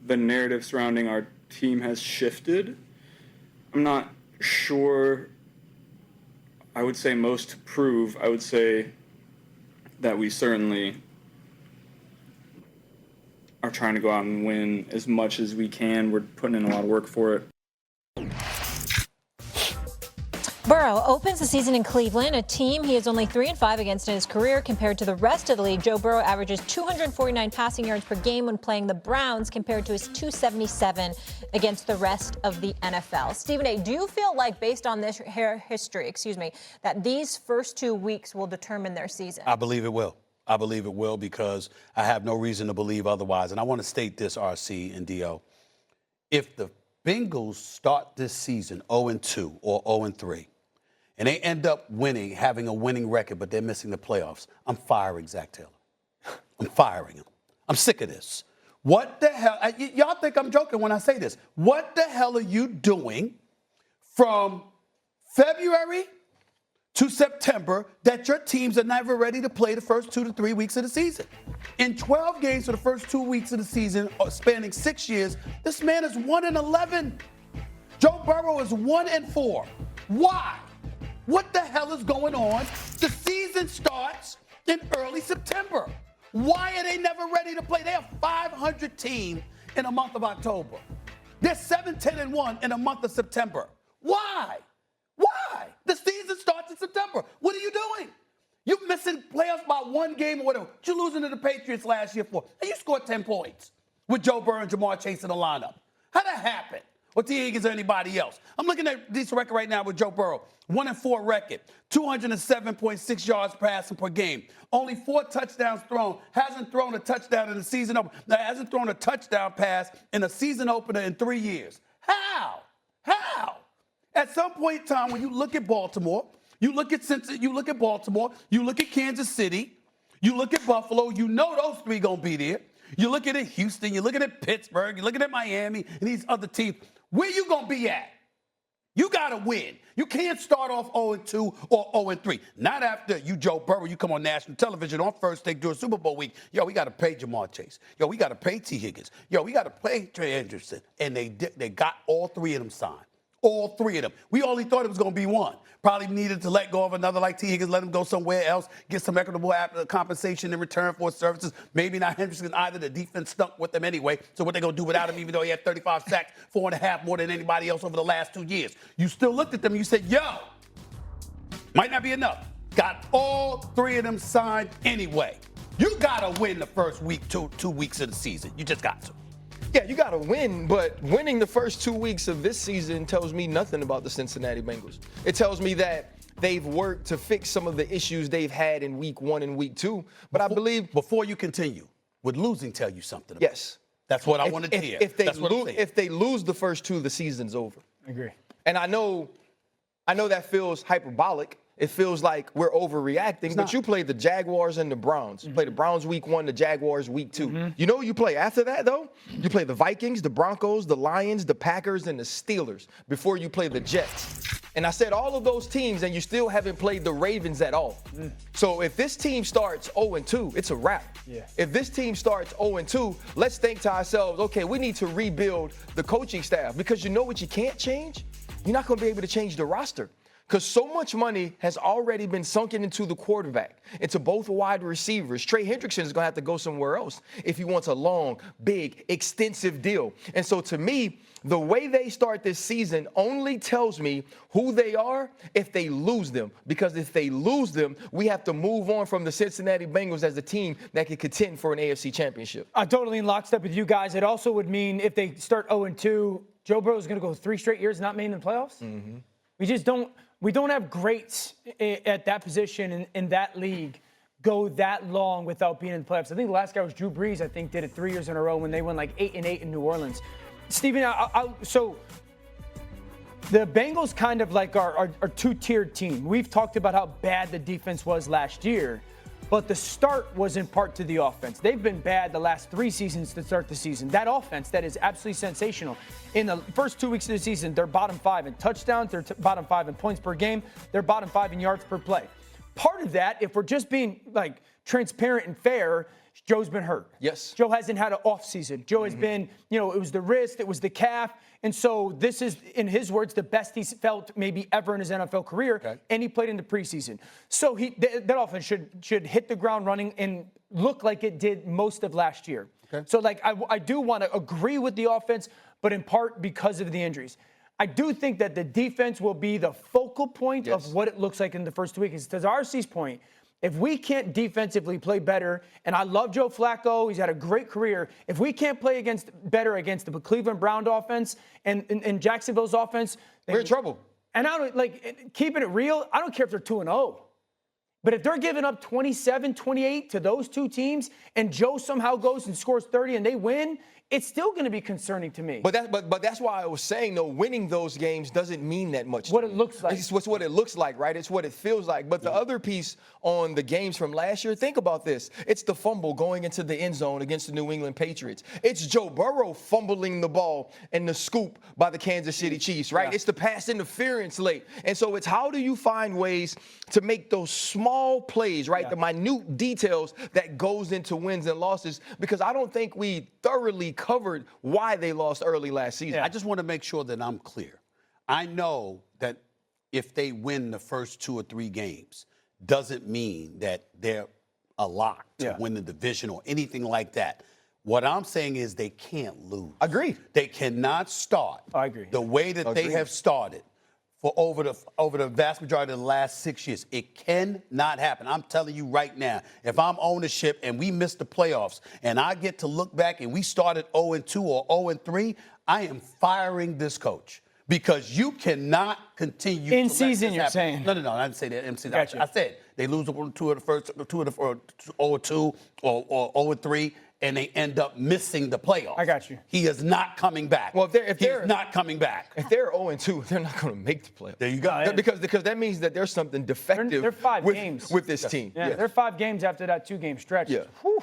the narrative surrounding our team has shifted. I'm not sure I would say most to prove. I would say that we certainly are trying to go out and win as much as we can. We're putting in a lot of work for it. Burrow opens the season in Cleveland, a team he is only 3-5 against in his career. Compared to the rest of the league, Joe Burrow averages 249 passing yards per game when playing the Browns, compared to his 277 against the rest of the NFL. Stephen A., do you feel like, based on this history, that these first 2 weeks will determine their season? I believe it will. I believe it will, because I have no reason to believe otherwise. And I want to state this, RC and DO. If the Bengals start this season 0-2 or 0-3, and they end up winning, having a winning record, but they're missing the playoffs, I'm firing Zach Taylor. I'm firing him. I'm sick of this. What the hell? Y'all think I'm joking when I say this. What the hell are you doing from February to September that your teams are never ready to play the first 2 to 3 weeks of the season? In 12 games for the first 2 weeks of the season, spanning 6 years, this man is 1-11. Joe Burrow is 1-4. Why? What the hell is going on? The season starts in early September. Why are they never ready to play? They're a 500 team in the month of October. They're 7-10-1 in the month of September. Why? Why? The season starts in September. What are you doing? You're missing playoffs by one game or whatever. What you losing to the Patriots last year for? And you scored 10 points with Joe Burrow and Jamar Chase in the lineup. How'd that happen? Or T. Higgins or anybody else? I'm looking at this record right now with Joe Burrow. 1-4 record. 207.6 yards passing per game. Only 4 touchdowns thrown. Hasn't thrown a touchdown in the season opener. Hasn't thrown a touchdown pass in a season opener in 3 years. How? How? At some point in time, when you look at Baltimore, you look at Baltimore, you look at Kansas City, you look at Buffalo, you know those three gonna be there. You look at it, Houston, you're looking at Pittsburgh, you're looking at Miami and these other teams. Where you gonna be at? You gotta win. You can't start off 0-2 or 0-3. Not after you, Joe Burrow, you come on national television on first take during Super Bowl week. Yo, we gotta pay Jamar Chase. Yo, we gotta pay T. Higgins. Yo, we gotta pay Trey Anderson. And they got all 3 of them signed. All 3 of them. We only thought it was going to be one. Probably needed to let go of another like T. Higgins, let him go somewhere else, get some equitable compensation in return for his services. Maybe not Henderson either. The defense stunk with them anyway. So what they going to do without him, even though he had 35 sacks, 4.5 more than anybody else over the last 2 years? You still looked at them and you said, yo, might not be enough. Got all 3 of them signed anyway. You got to win the first week, two weeks of the season. You just got to. Yeah, you got to win, but winning the first 2 weeks of this season tells me nothing about the Cincinnati Bengals. It tells me that they've worked to fix some of the issues they've had in week 1 and week 2. But I believe... Before you continue, would losing tell you something? Yes. That's what I wanted to hear. If they lose the first 2, the season's over. I agree. And I know that feels hyperbolic. It feels like we're overreacting, but you played the Jaguars and the Browns. You played the Browns week 1, the Jaguars week 2. You know who you play after that, though? You play the Vikings, the Broncos, the Lions, the Packers, and the Steelers before you play the Jets. And I said all of those teams, and you still haven't played the Ravens at all. So if this team starts 0-2, it's a wrap. Yeah. If this team starts 0-2, let's think to ourselves, okay, we need to rebuild the coaching staff, because you know what you can't change? You're not going to be able to change the roster. Because so much money has already been sunken into the quarterback, into both wide receivers. Trey Hendrickson is going to have to go somewhere else if he wants a long, big, extensive deal. And so to me, the way they start this season only tells me who they are if they lose them. Because if they lose them, we have to move on from the Cincinnati Bengals as a team that can contend for an AFC championship. I'm totally in lockstep with you guys. It also would mean if they start 0-2, Joe Burrow is going to go 3 straight years not making the playoffs. We just don't. We don't have greats at that position in that league go that long without being in the playoffs. I think the last guy was Drew Brees. I think did it 3 years in a row when they won like 8-8 in New Orleans. Stephen, so the Bengals kind of like our 2-tiered team. We've talked about how bad the defense was last year, but the start was in part to the offense. They've been bad the last 3 seasons to start the season. That offense, that is absolutely sensational. In the first 2 weeks of the season, they're bottom 5 in touchdowns, they're bottom 5 in points per game, they're bottom 5 in yards per play. Part of that, if we're just being like transparent and fair, Joe's been hurt. Yes. Joe hasn't had an off season. Joe has been, it was the wrist, it was the calf. And so this is, in his words, the best he's felt maybe ever in his NFL career. Okay. And he played in the preseason. So that offense should hit the ground running and look like it did most of last year. Okay. So, I do want to agree with the offense, but in part because of the injuries. I do think that the defense will be the focal point of what it looks like in the first 2 weeks. To RC's point, if we can't defensively play better, and I love Joe Flacco, he's had a great career. If we can't play better against the Cleveland Brown offense and Jacksonville's offense, We're in trouble. And I don't keeping it real. I don't care if they're 2-0. But if they're giving up 27, 28 to those two teams, and Joe somehow goes and scores 30 and they win, it's still going to be concerning to me. But that's why I was saying, though, winning those games doesn't mean that much. What it looks like. It's what it looks like, right? It's what it feels like. But the other piece on the games from last year, think about this. It's the fumble going into the end zone against the New England Patriots. It's Joe Burrow fumbling the ball and the scoop by the Kansas City Chiefs, right? Yeah. It's the pass interference late. And so it's how do you find ways to make those small plays, right? Yeah. The minute details that goes into wins and losses, because I don't think we thoroughly covered why they lost early last season. Yeah. I just want to make sure that I'm clear. I know that if they win the first 2 or 3 games, doesn't mean that they're a lock to win the division or anything like that. What I'm saying is they can't lose. Agreed. They cannot start the way that they have started for over the vast majority of the last 6 years. It cannot happen. I'm telling you right now, if I'm ownership and we miss the playoffs and I get to look back and we started 0-2 or 0-3, I am firing this coach because you cannot continue in to season. You're happen. saying No, I didn't say that. In season, gotcha. I said they lose 2 of the first 2 of the 0-2 or 0-3. And they end up missing the playoffs. I got you. He is not coming back. Well, if they're not coming back. If they're 0-2, they're not going to make the playoffs. There you go. Because that means that there's something defective. They're 5 games with this team. Yeah, they're 5 games after that 2-game stretch. Yeah. Whew.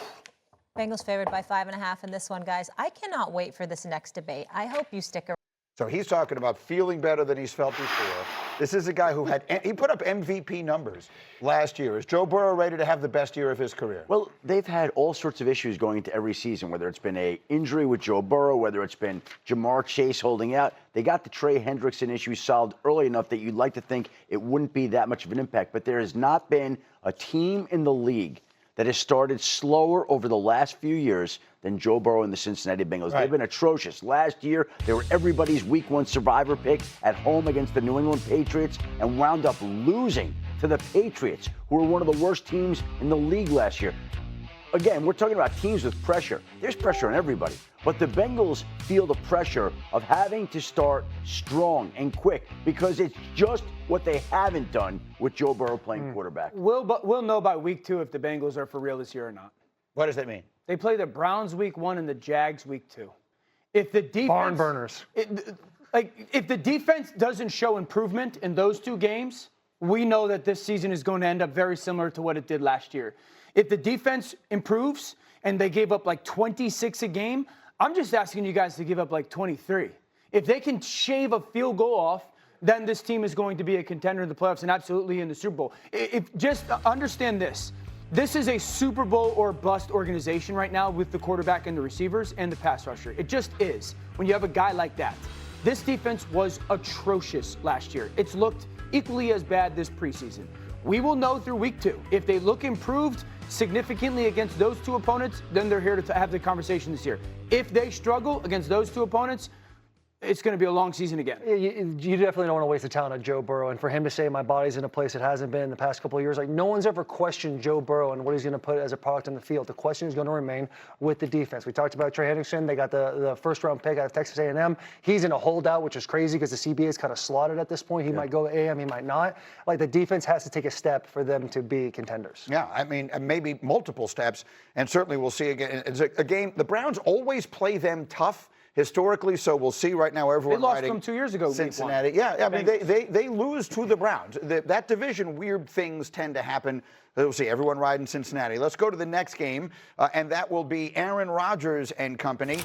Bengals favored by 5.5 in this one, guys. I cannot wait for this next debate. I hope you stick around. So he's talking about feeling better than he's felt before. This is a guy who he put up MVP numbers last year. Is Joe Burrow ready to have the best year of his career? Well, they've had all sorts of issues going into every season, whether it's been an injury with Joe Burrow, whether it's been Jamar Chase holding out. They got the Trey Hendrickson issue solved early enough that you'd like to think it wouldn't be that much of an impact. But there has not been a team in the league that has started slower over the last few years than Joe Burrow and the Cincinnati Bengals. Right. They've been atrocious. Last year, they were everybody's Week 1 survivor pick at home against the New England Patriots and wound up losing to the Patriots, who were one of the worst teams in the league last year. Again, we're talking about teams with pressure. There's pressure on everybody. But the Bengals feel the pressure of having to start strong and quick because it's just what they haven't done with Joe Burrow playing quarterback. We'll know by week 2 if the Bengals are for real this year or not. What does that mean? They play the Browns week 1 and the Jags week 2. If the defense barn burners. If the defense doesn't show improvement in those 2 games, we know that this season is going to end up very similar to what it did last year. If the defense improves and they gave up like 26 a game, I'm just asking you guys to give up like 23. If they can shave a field goal off, then this team is going to be a contender in the playoffs and absolutely in the Super Bowl. Just understand this. This is a Super Bowl or bust organization right now with the quarterback and the receivers and the pass rusher. It just is when you have a guy like that. This defense was atrocious last year. It's looked equally as bad this preseason. We will know through week 2. If they look improved significantly against those 2 opponents, then they're here to have the conversation this year. If they struggle against those 2 opponents, it's going to be a long season again. You definitely don't want to waste the talent on Joe Burrow. And for him to say my body's in a place it hasn't been in the past couple of years, like no one's ever questioned Joe Burrow and what he's going to put as a product on the field. The question is going to remain with the defense. We talked about Trey Hendrickson. They got the first-round pick out of Texas A&M. He's in a holdout, which is crazy because the CBA is kind of slotted at this point. He might go to AM, he might not. Like the defense has to take a step for them to be contenders. Yeah, I mean, maybe multiple steps, and certainly we'll see again. It's a game. The Browns always play them tough historically, so we'll see right now. Everyone they lost them 2 years ago. Cincinnati, yeah. I mean, they lose to the Browns. That division, weird things tend to happen. We'll see everyone riding Cincinnati. Let's go to the next game, and that will be Aaron Rodgers and company